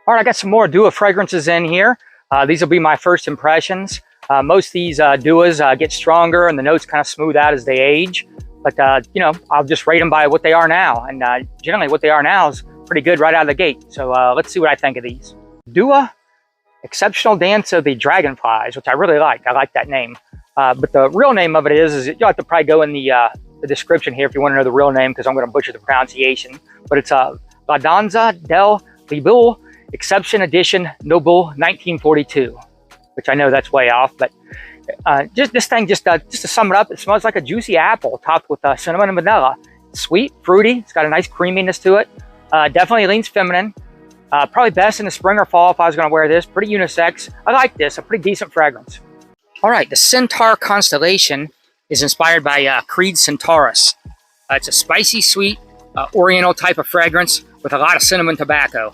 All right, I got some more Dua fragrances in here. These will be my first impressions. Most of these Duas get stronger and the notes kind of smooth out as they age. But, you know, I'll just rate them by what they are now. And generally what they are now is pretty good right out of the gate. So let's see what I think of these. Dua Exceptional Dance of the Dragonflies, which I really like. I like that name. But the real name of it is you'll have to probably go in the description here if you want to know the real name, because I'm going to butcher the pronunciation. But it's La Danza, Delle, Libellule, Exception Edition, Nobile, 1942, which I know that's way off, but just this thing, just to sum it up, it smells like a juicy apple topped with cinnamon and vanilla. It's sweet, fruity, it's got a nice creaminess to it. Definitely leans feminine. Probably best in the spring or fall if I was going to wear this. Pretty unisex. I like this, a pretty decent fragrance. All right, the Centaur Constellation is inspired by Creed Centaurus. It's a spicy, sweet, oriental type of fragrance with a lot of cinnamon tobacco.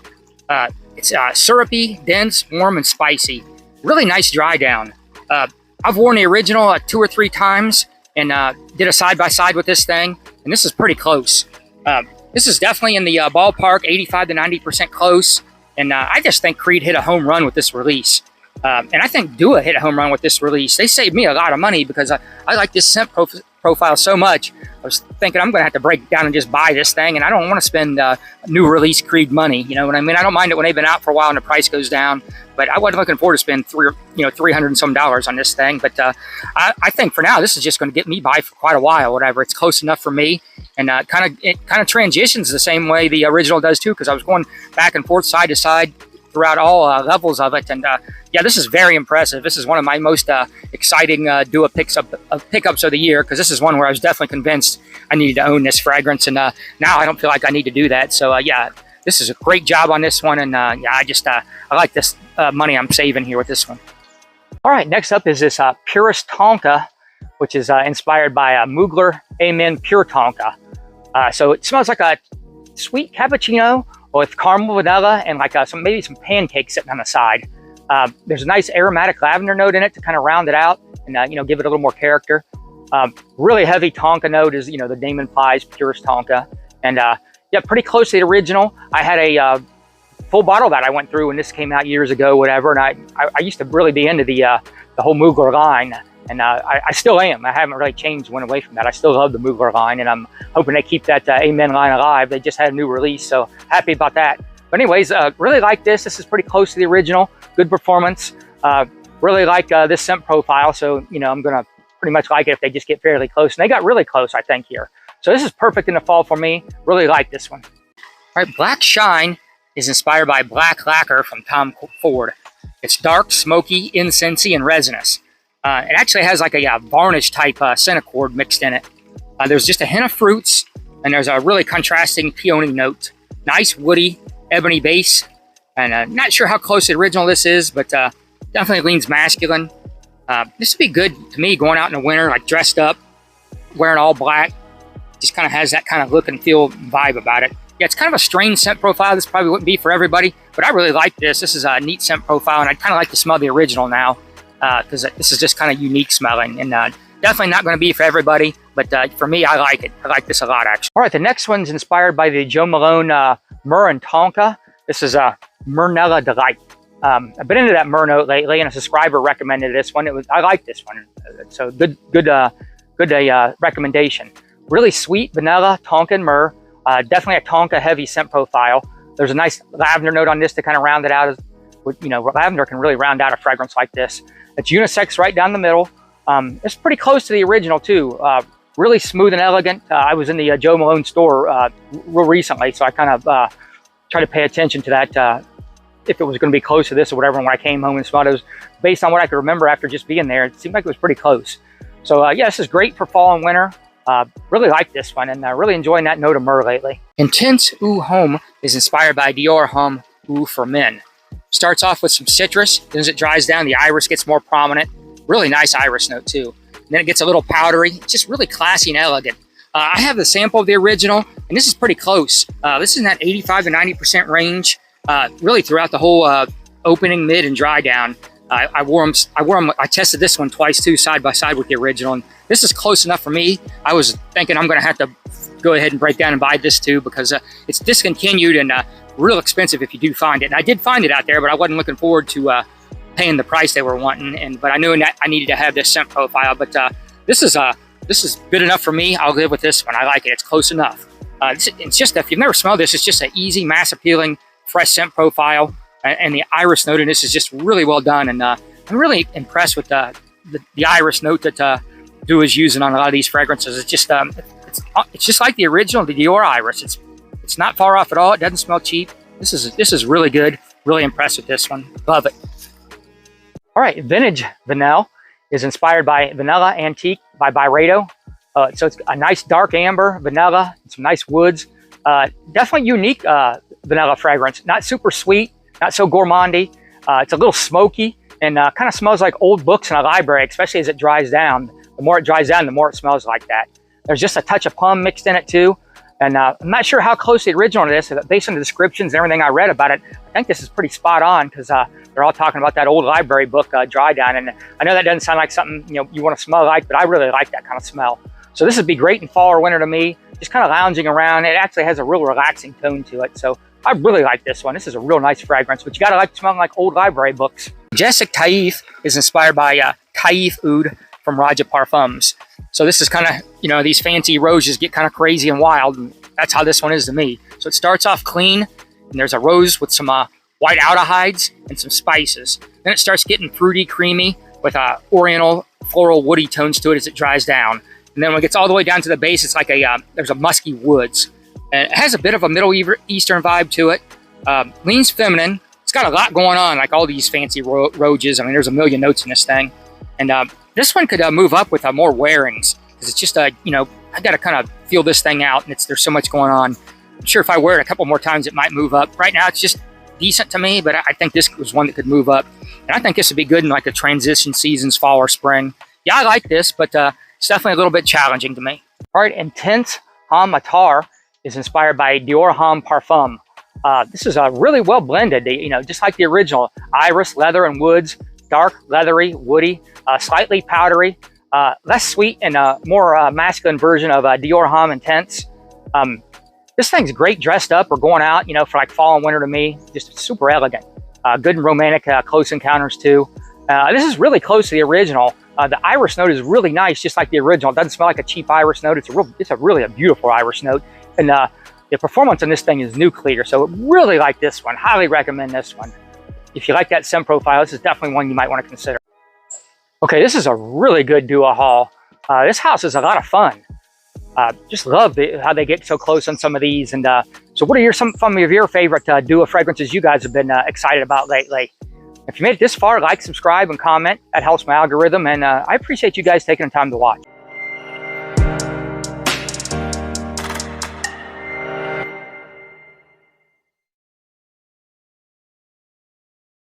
It's syrupy, dense, warm, and spicy. Really nice dry down. I've worn the original 2 or 3 times and did a side-by-side with this thing, and this is pretty close. This is definitely in the ballpark, 85 to 90% close, and I just think Creed hit a home run with this release. And I think Dua hit a home run with this release. They saved me a lot of money because I like this scent profile so much. I was thinking I'm going to have to break down and just buy this thing, and I don't want to spend new release Creed money. You know what I mean? I don't mind it when they've been out for a while and the price goes down, but I wasn't looking forward to spend $300 and some on this thing. But I think for now this is just going to get me by for quite a while. Whatever, it's close enough for me, and it kind of transitions the same way the original does too, because I was going back and forth, side to side throughout all levels of it, and yeah, this is very impressive. This is one of my most exciting Dua pickups of the year, because this is one where I was definitely convinced I needed to own this fragrance, and now I don't feel like I need to do that. So yeah, this is a great job on this one, and yeah, I like this money I'm saving here with this one. All right, next up is this Purest Tonka, which is inspired by Mugler Amen Pure Tonka. So it smells like a sweet cappuccino with caramel vanilla and like maybe some pancakes sitting on the side. There's a nice aromatic lavender note in it to kind of round it out and give it a little more character. Really heavy Tonka note, is the name implies, Purest Tonka, and yeah, pretty close to the original. I had a full bottle that I went through when this came out years ago, whatever, and I used to really be into the whole Mugler line, and I still am. I haven't really changed, went away from that. I still love the Mugler line, and I'm hoping they keep that Amen line alive. They just had a new release, so happy about that. But anyways, really like this. This is pretty close to the original. Good performance. Really like this scent profile, so I'm gonna pretty much like it if they just get fairly close. And they got really close, I think, here. So this is perfect in the fall for me. Really like this one. All right, Black Shine is inspired by Black Lacquer from Tom Ford. It's dark, smoky, incensey, and resinous. It actually has like a varnish type scent accord mixed in it. There's just a hint of fruits, and there's a really contrasting peony note. Nice woody, ebony base, and not sure how close to the original this is, but definitely leans masculine. This would be good to me going out in the winter, like dressed up, wearing all black. Just kind of has that kind of look and feel vibe about it. Yeah, it's kind of a strange scent profile. This probably wouldn't be for everybody, but I really like this. This is a neat scent profile, and I'd kind of like to smell the original now, because this is just kind of unique smelling, and definitely not going to be for everybody, but for me, I like it. I like this a lot, actually. All right, the next one's inspired by the Joe Malone Myrrh and Tonka. This is Myrhnilla Delight. I've been into that Myrrh note lately, and a subscriber recommended this one. I like this one, so good recommendation. Really sweet vanilla, Tonka, and Myrrh. Definitely a Tonka heavy scent profile. There's a nice lavender note on this to kind of round it out. Lavender can really round out a fragrance like this. It's unisex right down the middle. It's pretty close to the original too. Really smooth and elegant. I was in the Joe Malone store real recently, so I kind of tried to pay attention to that, if it was going to be close to this or whatever. And when I came home and smelled it, was based on what I could remember after just being there, it seemed like it was pretty close. So yeah, this is great for fall and winter. Really like this one, and really enjoying that note of myrrh lately. Intense Eau Homme is inspired by Dior Homme Eau for Men. Starts off with some citrus, then as it dries down, the iris gets more prominent. Really nice iris note too. And then it gets a little powdery. It's just really classy and elegant. I have the sample of the original, and this is pretty close. This is in that 85 to 90% range, really throughout the whole opening, mid, and dry down. I wore them. I tested this one twice too, side by side with the original, and this is close enough for me. I was thinking I'm going to have to go ahead and break down and buy this too, because it's discontinued, and real expensive if you do find it. And I did find it out there, but I wasn't looking forward to paying the price they were wanting. But I knew that I needed to have this scent profile. But this is good enough for me. I'll live with this one. I like it. It's close enough. It's just, if you've never smelled this, it's just an easy, mass appealing, fresh scent profile. And the iris note in this is just really well done. And I'm really impressed with the iris note that Dua is using on a lot of these fragrances. It's just like the original, the Dior iris. It's not far off at all. It doesn't smell cheap. This is really good. Really impressed with this one. Love it. All right, Vintage Vanille is inspired by Vanilla Antique by Byredo. So it's a nice dark amber vanilla, some nice woods. Definitely unique vanilla fragrance. Not super sweet, not so gourmandy. It's a little smoky and kind of smells like old books in a library, especially as it dries down. The more it dries down, the more it smells like that. There's just a touch of plum mixed in it too. And I'm not sure how close the original is. Based on the descriptions and everything I read about it, I think this is pretty spot on, because they're all talking about that old library book, Dry Down. And I know that doesn't sound like something you want to smell like, but I really like that kind of smell. So this would be great in fall or winter to me, just kind of lounging around. It actually has a real relaxing tone to it. So I really like this one. This is a real nice fragrance, but you got to like smelling like old library books. Majestic Taif is inspired by Taif Oud from Raja Parfums. So this is kind of, these fancy roses get kind of crazy and wild. And that's how this one is to me. So it starts off clean, and there's a rose with some white aldehydes and some spices. Then it starts getting fruity, creamy with oriental, floral, woody tones to it as it dries down. And then when it gets all the way down to the base, it's like there's a musky woods. And it has a bit of a Middle Eastern vibe to it. Leans feminine. It's got a lot going on, like all these fancy roses. I mean, there's a million notes in this thing. And this one could move up with more wearings, because it's just, I got to kind of feel this thing out, and there's so much going on. I'm sure if I wear it a couple more times, it might move up. Right now, it's just decent to me, but I think this was one that could move up. And I think this would be good in like the transition seasons, fall or spring. Yeah, I like this, but it's definitely a little bit challenging to me. All right, Intense Homme Attar is inspired by Dior Homme Parfum. This is really well blended, just like the original. Iris, leather, and woods. Dark, leathery, woody, slightly powdery, less sweet, and a more masculine version of Dior Homme Intense. This thing's great dressed up or going out, for like fall and winter to me. Just super elegant. Good and romantic close encounters too. This is really close to the original. The iris note is really nice, just like the original. It doesn't smell like a cheap iris note. It's really a beautiful iris note. And the performance on this thing is nuclear. So really like this one. Highly recommend this one. If you like that scent profile, this is definitely one you might want to consider. Okay, this is a really good Dua haul. This house is a lot of fun. Just love how they get so close on some of these. And so what are some of your favorite Dua fragrances you guys have been excited about lately? If you made it this far, like, subscribe, and comment. That helps my algorithm. And I appreciate you guys taking the time to watch.